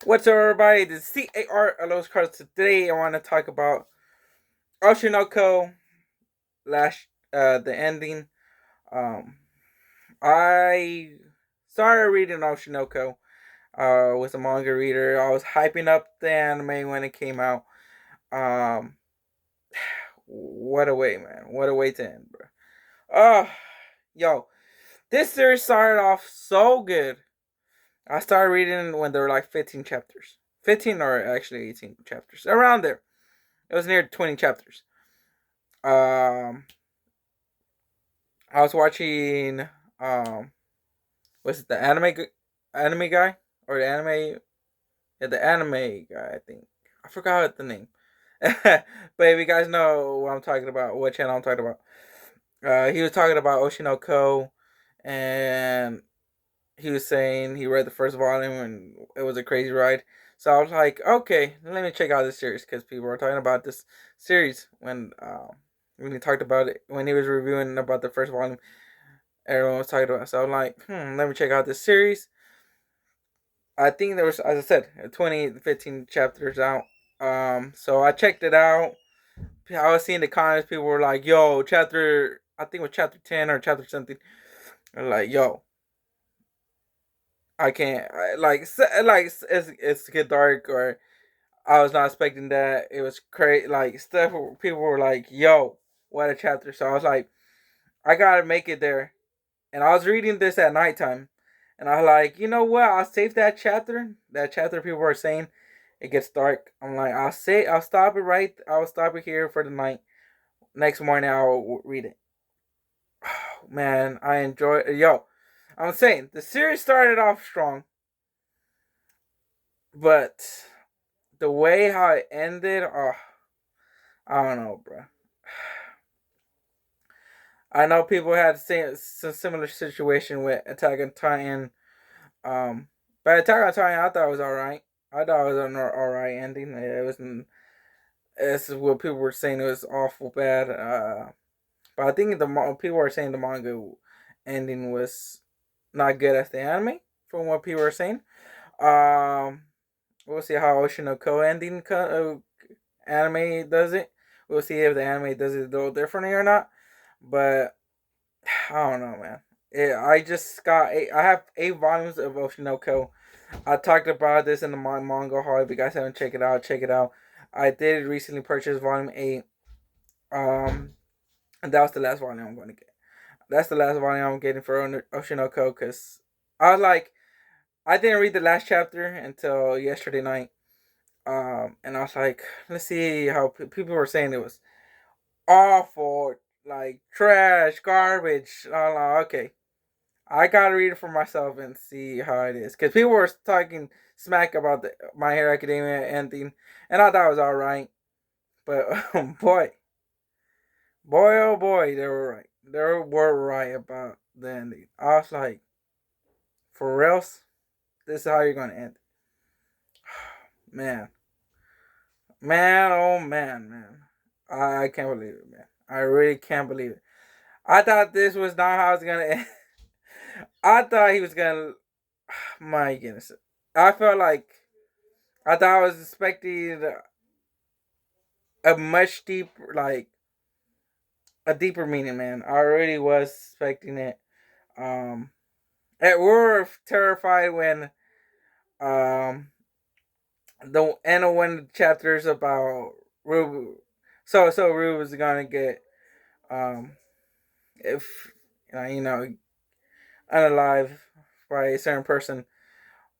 What's up, everybody? This is CAR Los Cards. Today, I want to talk about Oshi No Ko. The ending. Um, I started reading Oshi No Ko. Was a manga reader. I was hyping up the anime when it came out. Um, what a way, man! What a way to end, bro. Oh, yo, this series started off so good. I started reading when there were like 15 chapters. 15 or actually 18 chapters. Around there. It was near 20 chapters. Um, I was watching, was it the anime guy? Or the anime, yeah, the anime guy, I think. I forgot the name. But if you guys know what I'm talking about, what channel I'm talking about. He was talking about Oshi No Ko, and he was saying he read the first volume and it was a crazy ride. So I was like, okay, let me check out this series because people were talking about this series when he talked about it when he was reviewing about the first volume. Everyone was talking about it. So I'm like, let me check out this series. I think there was, as I said, 20, 15 chapters out. So I checked it out. I was seeing the comments. People were like, "Yo, chapter, I think it was chapter 10 or chapter something." They're like, "Yo, I can't it's get dark or I was not expecting that. It was crazy. Like stuff. People were like, "Yo, what a chapter!" So I was like, "I gotta make it there." And I was reading this at nighttime, and I was like, "You know what? I'll save that chapter. That chapter people are saying it gets dark. I'm like, I'll stop it right. I'll stop it here for the night. Next morning, I'll read it." Man, I enjoy. Yo, I'm saying the series started off strong, but the way how it ended, oh, I don't know, bro. I know people had the same some similar situation with Attack on Titan. But Attack on Titan, I thought it was all right. I thought it was an all right ending. It wasn't. This is what people were saying. It was awful bad. But I think people were saying the manga ending was not good as the anime, from what people were saying. Um, we'll see how Oshi No Ko anime does it. We'll see if the anime does it a little differently or not. But I don't know, man. I just got I have 8 volumes of Oshi No Ko. I talked about this in the manga hall. If you guys haven't checked it out, check it out. I did recently purchase volume 8. Um, and that was the last volume I'm going to get. That's the last volume I'm getting for Oshi No Ko because I was like, I didn't read the last chapter until yesterday night. And I was like, let's see how people were saying it was awful, like trash, garbage. I'm like, okay, I gotta read it for myself and see how it is. Because people were talking smack about the My Hero Academia ending, and I thought it was all right. But boy, oh boy, they were right. They were right about the ending. I was like, for reals, this is how you're gonna end, man, man, oh man, man. I can't believe it, man. I really can't believe it. I thought this was not how it's gonna end. I thought he was gonna. My goodness, I felt like I thought I was expecting a much deeper, like a deeper meaning, man. I really was expecting it. Um, and we were terrified when um the end of one of the chapters about Rube. So Rube was gonna get um if you know unalive by a certain person,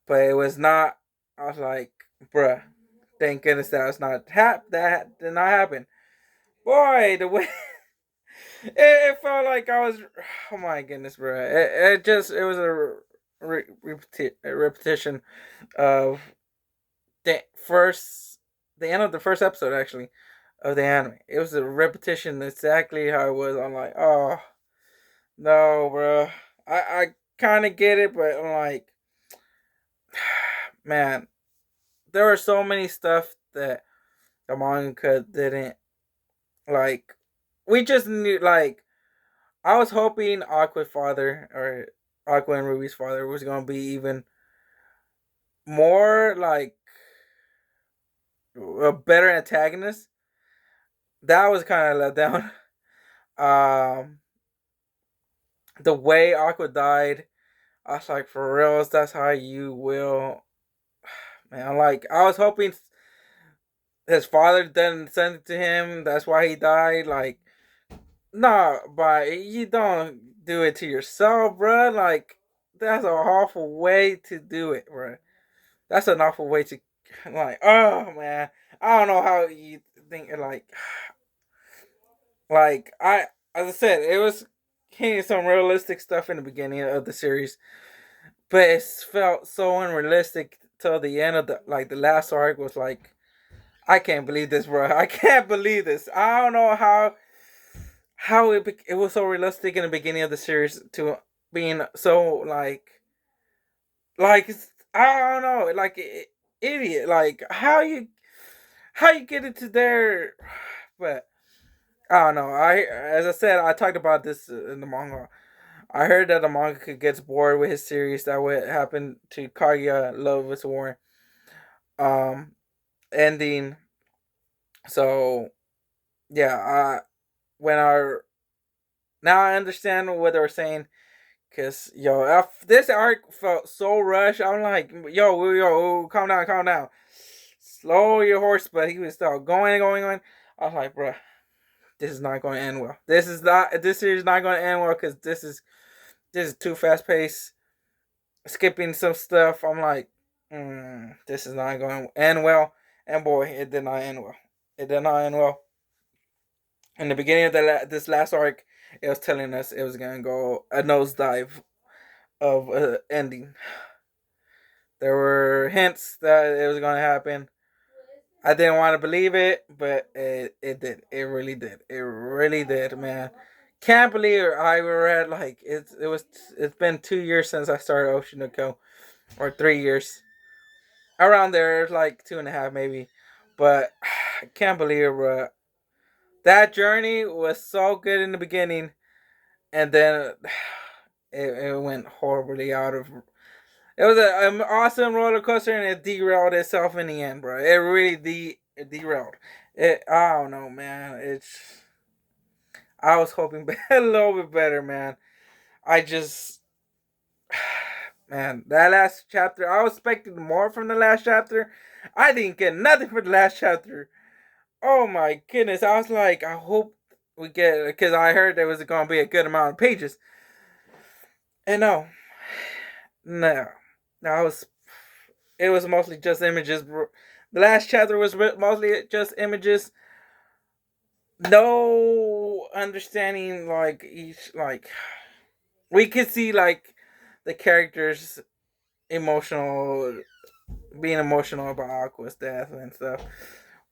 but it was not. I was like, bruh, thank goodness that was not that did not happen. Boy, the way it felt like I was. Oh my goodness, bro! It was a repetition of the first the end of the first episode actually of the anime. It was a repetition exactly how it was. I'm like, oh no, bro. I kind of get it, but I'm like, man, there were so many stuff that the manga didn't like. We just knew like I was hoping Aqua's father or Aqua and Ruby's father was gonna be even more like a better antagonist. That was kind of let down. Um, the way Aqua died, I was like, for reals, that's how you will, man. Like, I was hoping his father didn't send it to him. That's why he died. Like, nah, but you don't do it to yourself, bro. Like, that's an awful way to do it, bro. That's an awful way to, like, oh man, I don't know how you think like as I said, it was hitting some realistic stuff in the beginning of the series, but it felt so unrealistic till the end of the last arc was like, I can't believe this, bro. I can't believe this. I don't know how it was so realistic in the beginning of the series to being so I don't know, like idiot. Like how you get into there, but I don't know. As I said, I talked about this in the manga. I heard that the manga gets bored with his series. That would happen to Kaguya Love is War um ending. So yeah, when I now I understand what they were saying. Cause this arc felt so rushed. I'm like, yo, calm down, calm down, slow your horse. But he was still going, going, going. I was like, bro, this is not going to end well. This series is not going to end well because this is too fast paced. Skipping some stuff. I'm like, this is not going to end well. And boy, it did not end well. It did not end well. In the beginning of this last arc, it was telling us it was gonna go a nosedive of ending. There were hints that it was gonna happen. I didn't want to believe it, but it did. It really did. It really did, man. Can't believe I read like it's been 2 years since I started Oshi No Ko, or 3 years around there, like two and a half maybe. But I can't believe it, bro. That journey was so good in the beginning, and then it went horribly out of. It was an awesome roller coaster, and it derailed itself in the end, bro. It really it derailed. I don't know, man. I was hoping a little bit better, man. I just, man, that last chapter. I was expecting more from the last chapter. I didn't get nothing for the last chapter. Oh my goodness! I was like, I hope we get, because I heard there was going to be a good amount of pages, and no, no, no. It was mostly just images. The last chapter was mostly just images. No understanding, like each, like we could see like the characters emotional, being emotional about Aqua's death and stuff.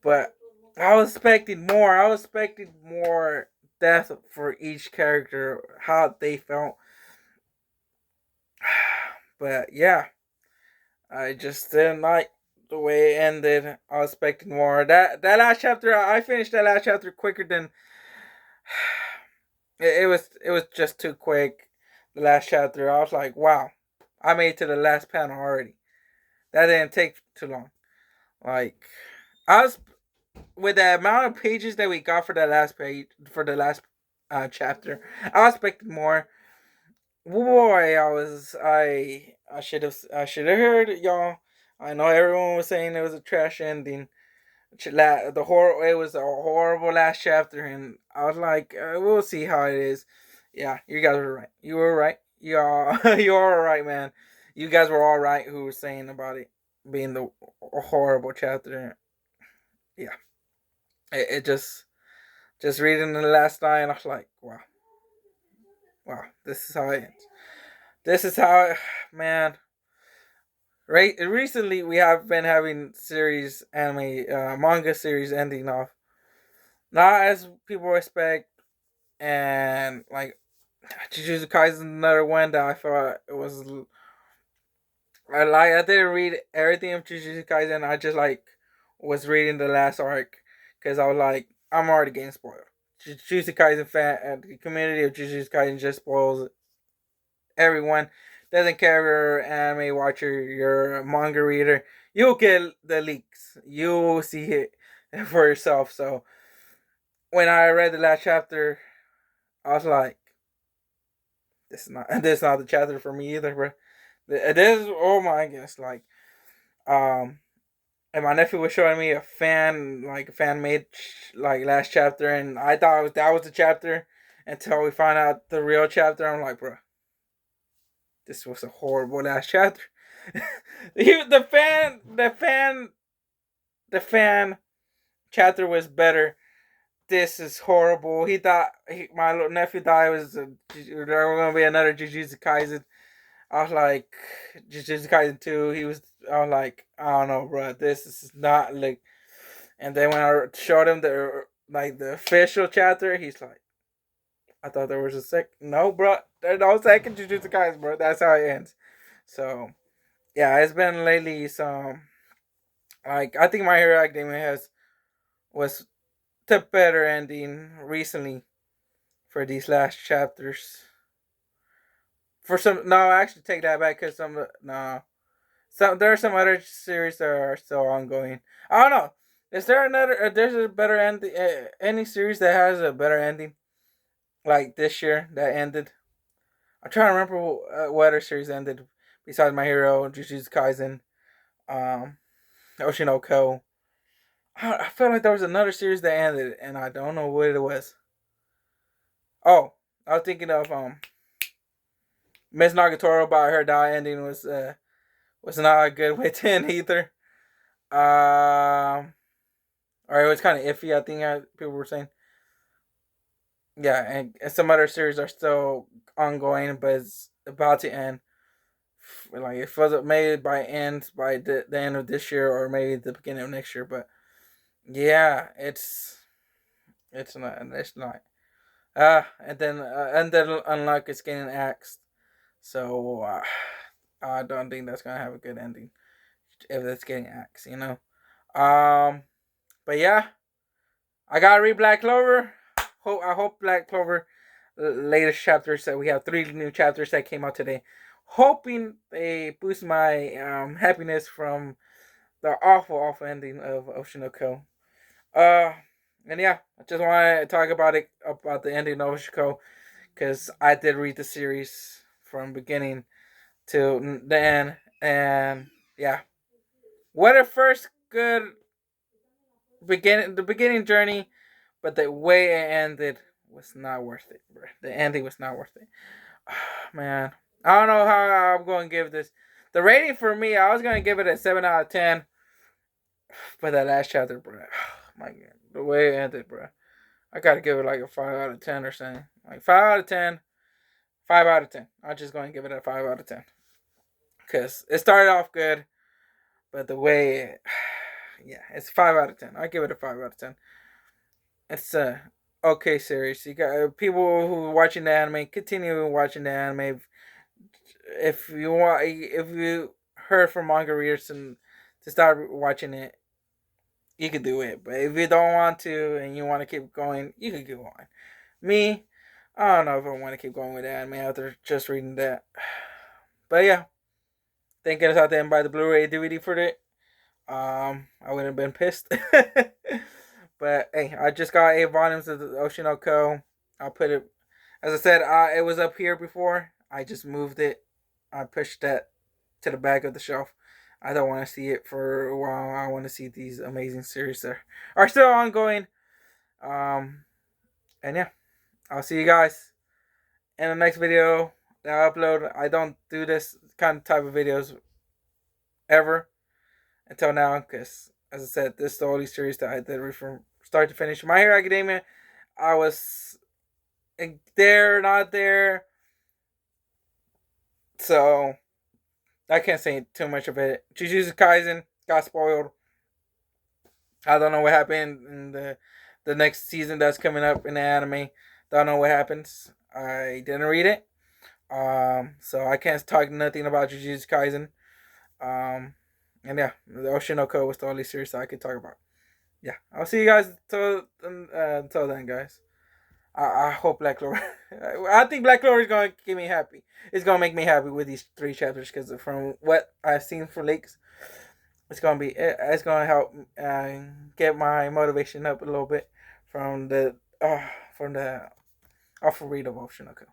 But I was expecting more. I was expecting more death for each character, how they felt. But yeah, I just didn't like the way it ended. I was expecting more. That last chapter, I finished that last chapter quicker than it was just too quick. The last chapter, I was like, wow, I made it to the last panel already. That didn't take too long. Like, I was with the amount of pages that we got for the last page for the last chapter. I was expecting more. Boy, I should have heard y'all. I know everyone was saying it was a trash ending. It was a horrible last chapter, and I was like, we'll see how it is. Yeah, you guys were right. You were right. You all you are right, man. You guys were all right who were saying about it being the horrible chapter. Yeah, it just reading the last line, I was like, wow, wow, this is how it ends. This is how, man. Right, recently we have been having manga series ending off not as people expect, and like Jujutsu Kaisen, another one that I thought it was. I didn't read everything of Jujutsu Kaisen. I just was reading the last arc because I was like, I'm already getting spoiled. Jujutsu Kaisen fan and the community of Jujutsu Kaisen just spoils everyone doesn't care if you're an anime watcher, you're a manga reader, you'll get the leaks. You'll see it for yourself. So when I read the last chapter, I was like, this is not the chapter for me either, bro. It is, oh my goodness, like um and my nephew was showing me a fan made like last chapter, and I thought that was the chapter until we found out the real chapter. I'm like, bro, this was a horrible last chapter. The fan chapter was better. This is horrible. My little nephew thought it was there was gonna be another Jujutsu Kaisen. I was like, Jujutsu Kaisen 2. I was like, I don't know, bro. This is not like. And then when I showed him the official chapter, he's like, I thought there was a No, bro. There's no second Jujutsu Kaisen, bro. That's how it ends. So yeah, it's been lately some like I think My Hero Academia was the better ending recently for these last chapters. For some, no, I actually take that back because no, there are some other series that are still ongoing. I don't know. Is there another? There's a better ending. Any series that has a better ending, like this year that ended. I'm trying to remember what other series ended besides My Hero, Jujutsu Kaisen, um, Oshi No Ko. I felt like there was another series that ended, and I don't know what it was. Oh, I was thinking of Miss Nagatoro, but her die ending was not a good way to end either. Or it was kind of iffy. I think people were saying. Yeah, and some other series are still ongoing, but it's about to end. Like it was maybe by the end of this year or maybe the beginning of next year. But yeah, it's not. And then unlock is getting axed. So I don't think that's gonna have a good ending if it's getting axed. But yeah, I gotta read Black Clover. I hope Black Clover latest chapters that we have 3 new chapters that came out today. Hoping they boost my happiness from the awful ending of Oshi No Ko. Uh, and yeah, I just want to talk about the ending of Oshi No Ko because I did read the series from beginning to the end, and yeah, what a first good the beginning journey, but the way it ended was not worth it, bro. The ending was not worth it. Man, I don't know how I'm going to give this. The rating for me, I was going to give it a 7 out of 10, but that last chapter, bro. My God, the way it ended, bro. I got to give it like a 5 out of 10 or something. Like 5 out of 10, 5 out of 10. I'm just going to give it a 5 out of 10 because it started off good, but the way, yeah, it's 5 out of 10. I give it a 5 out of 10. It's a okay series. You got people who are watching the anime. Continue watching the anime. If you heard from manga readers and to start watching it, you can do it. But if you don't want to and you want to keep going, you can go on. Me, I don't know if I want to keep going with the anime after just reading that. But yeah, thinking it's out there and buy the Blu-ray DVD for it. I would have been pissed. But hey, I just got 8 volumes of the Oshi No Ko. I'll put it, as I said, it was up here before. I just moved it. I pushed that to the back of the shelf. I don't want to see it for a while. I want to see these amazing series that are still ongoing. Um, and yeah, I'll see you guys in the next video that I upload. I don't do this kind of type of videos ever until now because, as I said, this is the only series that I did from start to finish. My Hero Academia, I was there, not there, so I can't say too much of it. Jujutsu Kaisen got spoiled. I don't know what happened in the next season that's coming up in the anime. Don't know what happens. I didn't read it, so I can't talk nothing about Jujutsu Kaisen. And yeah, the Oshi No Ko was the only series I could talk about. Yeah, I'll see you guys until then, guys. I hope Black Clover. I think Black Clover is gonna get me happy. It's gonna make me happy with these 3 chapters because from what I've seen from leaks, it's gonna help get my motivation up a little bit from the uh, from the awful read of Oshi No Ko.